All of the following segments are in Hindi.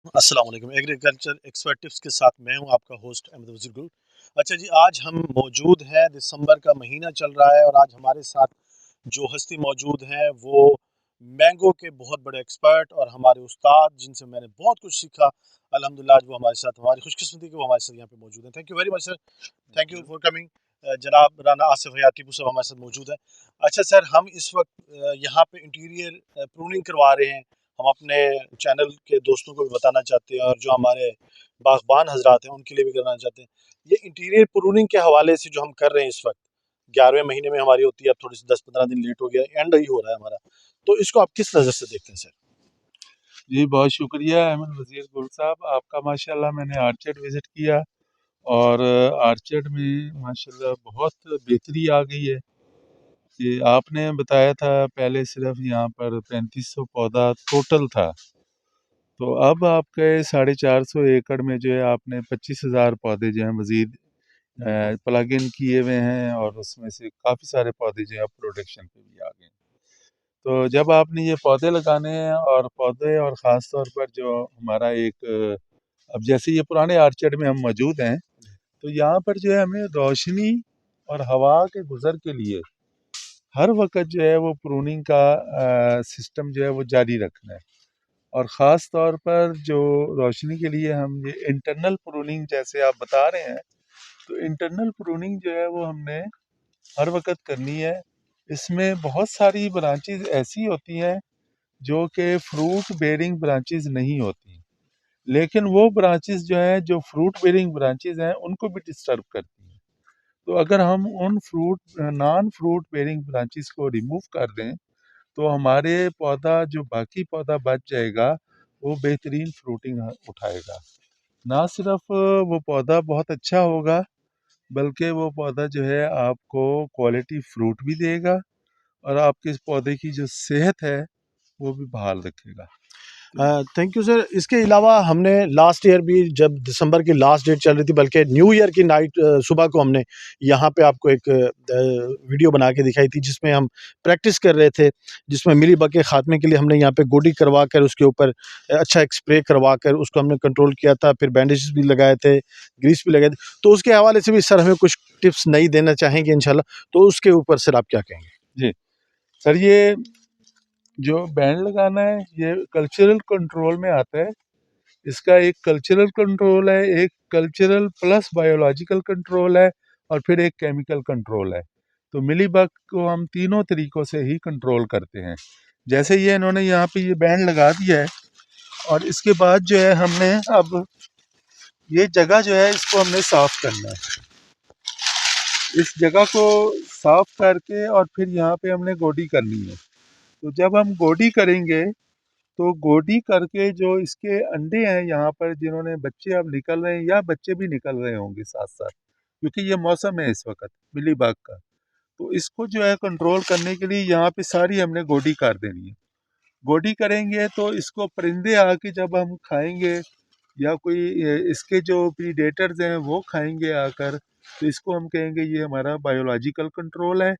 अस्सलाम वालेकुम। एग्रीकल्चर एक्सपर्ट टिप्स के साथ मैं हूं आपका होस्ट अहमद वजीर गुल। अच्छा जी, आज हम मौजूद हैं, दिसंबर का महीना चल रहा है और आज हमारे साथ जो हस्ती मौजूद हैं वो मैंगो के बहुत बड़े एक्सपर्ट और हमारे उस्ताद, जिनसे मैंने बहुत कुछ सीखा। अल्हम्दुलिल्लाह आज वो हमारे साथ, हमारी खुशकिस्मती कि वो हमारे साथ यहाँ पे मौजूद हैं। Thank you very much sir. Thank thank you you. For coming. जनाब राना आसिफ हयात टीपू साहब हमारे साथ मौजूद है। अच्छा सर, हम इस वक्त यहाँ पे इंटीरियर प्रूनिंग करवा रहे हैं। हम अपने चैनल के दोस्तों को भी बताना चाहते हैं और जो हमारे बागबान हजरात हैं उनके लिए भी करना चाहते हैं। ये इंटीरियर प्रूनिंग के हवाले से जो हम कर रहे हैं इस वक्त, 11वें महीने में हमारी होती है, अब थोड़ी सी 10-15 दिन लेट हो गया, एंड ही हो रहा है हमारा। तो इसको आप किस नज़र से देखते हैं सर? जी, बहुत शुक्रिया अहमद वज़ीर गुल साहब, आपका माशाल्लाह मैंने आर्चर्ड विज़िट किया और आर्चर्ड में माशाल्लाह बहुत बेहतरी आ गई है कि आपने बताया था पहले सिर्फ़ यहाँ पर 3500 पौधा टोटल था, तो अब आपके 450 एकड़ में जो है आपने 25,000 पौधे जो हैं मज़ीद प्लग इन किए हुए हैं और उसमें से काफ़ी सारे पौधे जो हैं प्रोडक्शन पे भी आ गए हैं। तो जब आपने ये पौधे लगाने हैं और पौधे और ख़ास तौर पर जो हमारा एक अब जैसे ये पुराने आर्चर्ड में हम मौजूद हैं, तो यहाँ पर जो है हमें रोशनी और हवा के गुज़र के लिए हर वक़्त जो है वो प्रूनिंग का सिस्टम जो है वो जारी रखना है और ख़ास तौर पर जो रोशनी के लिए हम ये इंटरनल प्रूनिंग जैसे आप बता रहे हैं, तो इंटरनल प्रूनिंग जो है वो हमने हर वक़्त करनी है। इसमें बहुत सारी ब्रांचेज़ ऐसी होती हैं जो कि फ्रूट बेयरिंग ब्रांचेज़ नहीं होती। लेकिन वो ब्रांचेज़ जो हैं, जो फ्रूट बेयरिंग ब्रांचेज़ हैं, उनको भी डिस्टर्ब करती हैं। तो अगर हम उन नॉन फ्रूट बेयरिंग ब्रांचेज़ को रिमूव कर दें, तो हमारे पौधा जो बाकी पौधा बच जाएगा, वो बेहतरीन फ्रूटिंग उठाएगा। ना सिर्फ़ वो पौधा बहुत अच्छा होगा, बल्कि वो पौधा जो है आपको क्वालिटी फ्रूट भी देगा और आपके इस पौधे की जो सेहत है, वो भी बहाल रखेगा। तो थैंक यू सर। इसके अलावा हमने लास्ट ईयर भी, जब दिसंबर की लास्ट डेट चल रही थी, बल्कि न्यू ईयर की नाइट सुबह को हमने यहाँ पे आपको एक वीडियो बना के दिखाई थी जिसमें हम प्रैक्टिस कर रहे थे, जिसमें मिली बग के खात्मे के लिए हमने यहाँ पे गोडी करवा कर उसके ऊपर अच्छा एक स्प्रे करवा कर उसको हमने कंट्रोल किया था, फिर बैंडेजेस भी लगाए थे, ग्रीस भी लगाए थे। तो उसके हवाले से भी सर हमें कुछ टिप्स नई देना चाहेंगे इंशाल्लाह, तो उसके ऊपर सर आप क्या कहेंगे? जी, सर ये जो बैंड लगाना है, ये कल्चरल कंट्रोल में आता है। इसका एक कल्चरल कंट्रोल है, एक कल्चरल प्लस बायोलॉजिकल कंट्रोल है और फिर एक केमिकल कंट्रोल है। तो मिलीबग को हम तीनों तरीकों से ही कंट्रोल करते हैं। जैसे ये इन्होंने यहाँ पे ये बैंड लगा दिया है और इसके बाद जो है हमने अब ये जगह जो है इसको हमने साफ़ करना है। इस जगह को साफ़ करके और फिर यहाँ पे हमने गोडी करनी है। तो जब हम गोडी करेंगे तो गोडी करके जो इसके अंडे हैं यहाँ पर जिन्होंने बच्चे अब निकल रहे हैं या बच्चे भी निकल रहे होंगे साथ-साथ, क्योंकि ये मौसम है इस वक़्त मिलीबग का। तो इसको जो है कंट्रोल करने के लिए यहाँ पे सारी हमने गोडी कर देनी है। गोडी करेंगे तो इसको परिंदे आके जब हम खाएँगे या कोई इसके जो प्रीडेटर्स हैं वो खाएँगे आकर, तो इसको हम कहेंगे ये हमारा बायोलॉजिकल कंट्रोल है।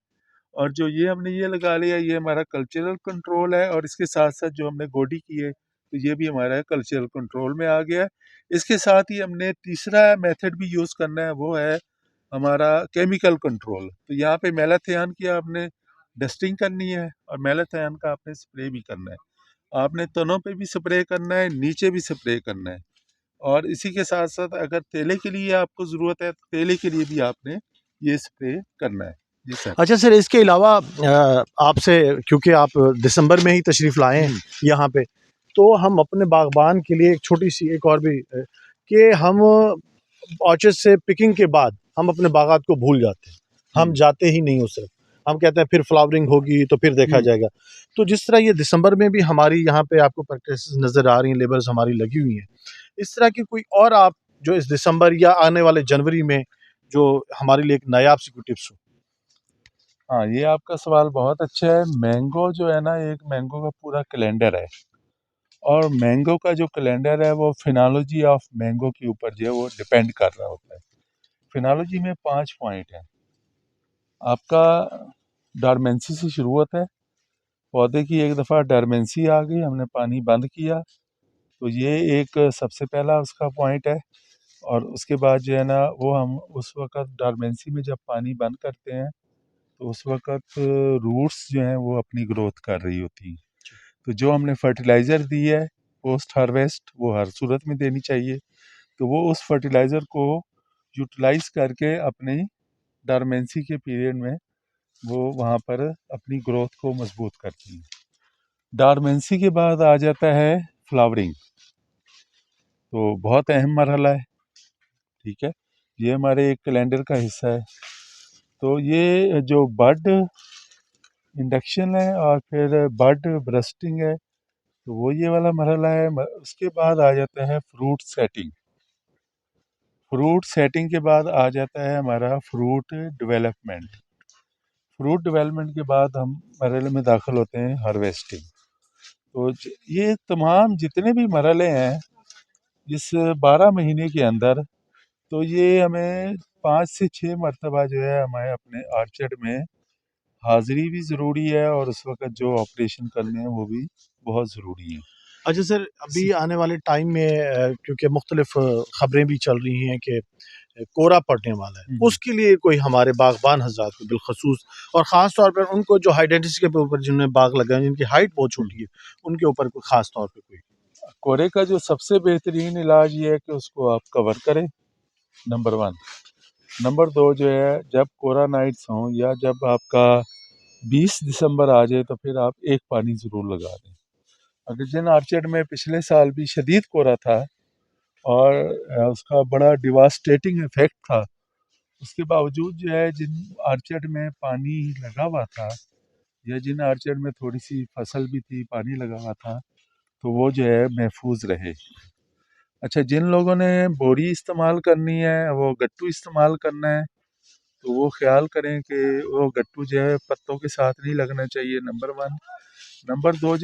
और जो ये हमने ये लगा लिया ये हमारा कल्चरल कंट्रोल है और इसके साथ-साथ जो हमने गोडी की है, तो ये भी हमारा कल्चरल कंट्रोल में आ गया है। इसके साथ ही हमने तीसरा मेथड भी यूज़ करना है, वो है हमारा केमिकल कंट्रोल। तो यहाँ पे मेलाथियान की आपने डस्टिंग करनी है और मेलाथियान का आपने स्प्रे भी करना है। आपने तनों पे भी स्प्रे करना है, नीचे भी स्प्रे करना है और इसी के साथ-साथ अगर तेले के लिए आपको ज़रूरत है, तो तेले के लिए भी आपने ये स्प्रे करना है। जी सर। अच्छा सर, इसके अलावा आपसे, क्योंकि आप दिसंबर में ही तशरीफ़ लाए हैं हुँ। यहाँ पे, तो हम अपने बागबान के लिए एक छोटी-सी एक और भी कि हम ऑर्चर्ड से पिकिंग के बाद हम अपने बागात को भूल जाते हैं। हम हुँ, जाते ही नहीं उस तरफ। हम कहते हैं फिर फ्लावरिंग होगी तो फिर देखा हुँ। जाएगा। तो जिस तरह ये दिसंबर में भी हमारी यहाँ पे आपको प्रैक्टिसेस नज़र आ रही हैं, लेबर्स हमारी लगी हुई हैं। इस तरह की कोई और आप जो इस दिसंबर या आने वाले जनवरी में जो हमारे लिए एक नायाब सी कोई टिप्स हो? हाँ, ये आपका सवाल बहुत अच्छा है। मैंगो जो है ना, एक मैंगो का पूरा कैलेंडर है और मैंगो का जो कैलेंडर है, वो फिनोलॉजी ऑफ मैंगो के ऊपर जो है, वो डिपेंड कर रहा होता है। फिनोलॉजी में 5 पॉइंट हैं। आपका डोरमेंसी से शुरू होता है। पौधे की एक दफ़ा डोरमेंसी आ गई, हमने पानी बंद किया, तो ये एक सबसे पहला उसका पॉइंट है। और उसके बाद जो है ना, वो हम उस वक़्त डॉर्मेंसी में जब पानी बंद करते हैं, तो उस वक़्त रूट्स जो हैं वो अपनी ग्रोथ कर रही होती हैं। तो जो हमने फर्टिलाइज़र दी है पोस्ट हार्वेस्ट, वो हर सूरत में देनी चाहिए। तो वो उस फर्टिलाइज़र को यूटिलाइज़ करके अपनी डॉर्मेंसी के पीरियड में वो वहाँ पर अपनी ग्रोथ को मजबूत करती हैं। डॉर्मेंसी के बाद आ जाता है फ्लावरिंग। तो बहुत अहम मरहला है, ठीक है। ये हमारे एक कैलेंडर का हिस्सा है। तो ये जो बड इंडक्शन है और फिर बड ब्रस्टिंग है, तो वो ये वाला मरहला है। उसके बाद आ जाता है फ्रूट सेटिंग। फ्रूट सेटिंग के बाद आ जाता है हमारा फ्रूट डेवलपमेंट। फ्रूट डेवलपमेंट के बाद हम मरहले में दाखिल होते हैं हार्वेस्टिंग। तो ये तमाम जितने भी मरहले हैं इस 12 महीने के अंदर, तो ये हमें 5 से 6 मरतबा जो है हमें अपने आर्चर्ड में हाज़िरी भी ज़रूरी है, और उस वक़्त जो ऑपरेशन करने हैं वो भी बहुत ज़रूरी हैं। अच्छा सर, अभी आने वाले टाइम में क्योंकि मुख्तलिफ ख़बरें भी चल रही हैं कि कोहरा पड़ने वाला है, उसके लिए कोई हमारे बागबान हज़रात को बिलखसूस और ख़ास तौर पर उनको जो हाइडेंटिटी के ऊपर जिन्होंने बाग लगाए हैं, जिनकी हाइट बहुत छोटी है, उनके ऊपर कोई ख़ास तौर पे कोई कोहरे का जो सबसे बेहतरीन इलाज ये है कि उसको आप कवर करें, नंबर 1। नंबर 2 जो है, जब कोहरा नाइट्स हों या जब आपका 20 दिसंबर आ जाए, तो फिर आप एक पानी ज़रूर लगा दें। अगर जिन आर्चर्ड में पिछले साल भी शदीद कोहरा था और उसका बड़ा डिवास्टेटिंग इफ़ेक्ट था, उसके बावजूद जो है जिन आर्चर्ड में पानी लगा हुआ था या जिन आर्चर्ड में थोड़ी सी फसल भी थी, पानी लगा हुआ था, तो वो जो है महफूज रहे। अच्छा, जिन लोगों ने बोरी इस्तेमाल करनी है, वो गट्टू इस्तेमाल करना है, तो वो ख्याल करें कि वो गट्टू जो है पत्तों के साथ नहीं लगना चाहिए, नंबर 1। नंबर 2 जो